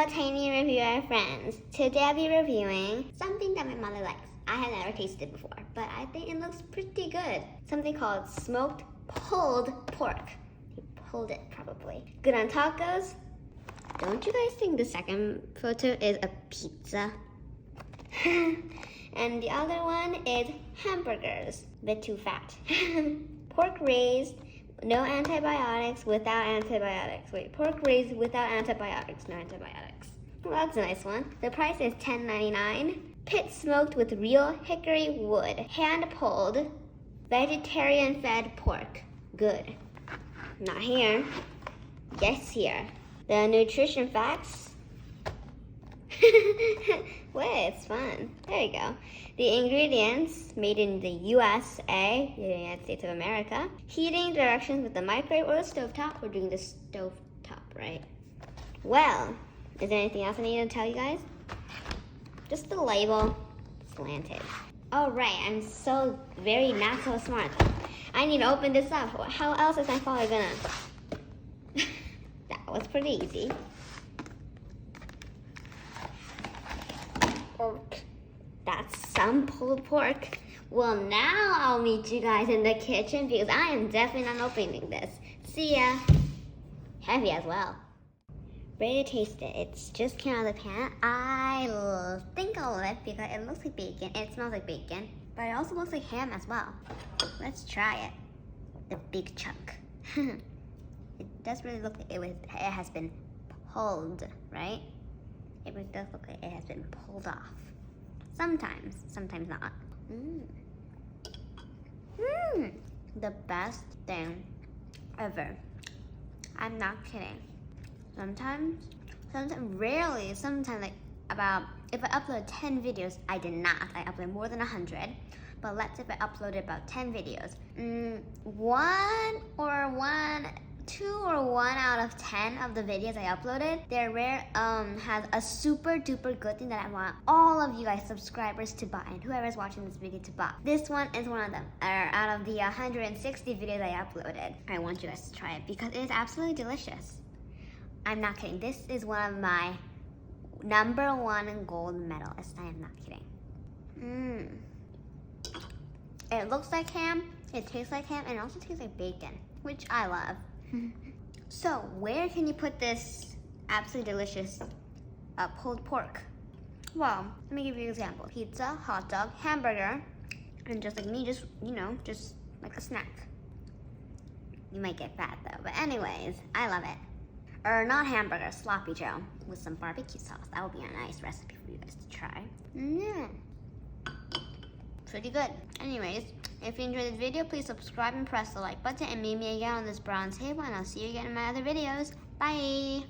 Hello, Tiny Reviewer friends. Today I'll be reviewing something that my mother likes. I have never tasted before, but I think it looks pretty good. Something called smoked pulled pork. He pulled it probably. Good on tacos. Don't you guys think the second photo is a pizza? And the other one is hamburgers. Bit too fat. Pork raised. No antibiotics, without antibiotics. Wait, pork raised without antibiotics, no antibiotics. Well, that's a nice one. The price is $10.99. Pit smoked with real hickory wood. Hand pulled. Vegetarian fed pork. Good. Not here. Yes, here. The nutrition facts. Wait, it's fun. There you go. The ingredients, made in the USA, the United States of America. Heating directions with the microwave or the stovetop. We're doing the stovetop, right? Well, is there anything else I need to tell you guys? Just the label, slanted. Oh right, I'm so very not so smart. I need to open this up. How else is my father gonna? That was pretty easy. That's some pulled pork. Well, now I'll meet you guys in the kitchen because I am definitely not opening this. See ya. Heavy as well. Ready to taste it. It's just came out of the pan. I think I'll love it because it looks like bacon. It smells like bacon, but it also looks like ham as well. Let's try it. The big chunk. It does really look like it has been pulled, right? It really does look like it has been pulled off. Sometimes not. The best thing ever. I'm not kidding. Sometimes like about, if I upload 10 videos, I did not. I upload more than 100. But let's say if I uploaded about 10 videos. 2 or 1 out of 10 of the videos I uploaded, they're rare, has a super duper good thing that I want all of you guys subscribers to buy and whoever's watching this video to buy. This one is one of them. Out of the 160 videos I uploaded, I want you guys to try it because it is absolutely delicious. I'm not kidding. This is one of my #1 gold medalists. I am not kidding. It looks like ham, it tastes like ham, and it also tastes like bacon, which I love. So, where can you put this absolutely delicious pulled pork? Well, let me give you an example. Pizza, hot dog, hamburger, and just like me, just like a snack. You might get fat though, but anyways, I love it. Or not hamburger, sloppy joe with some barbecue sauce. That would be a nice recipe for you guys to try. Pretty good. Anyways, if you enjoyed this video, please subscribe and press the like button and meet me again on this bronze table, and I'll see you again in my other videos. Bye!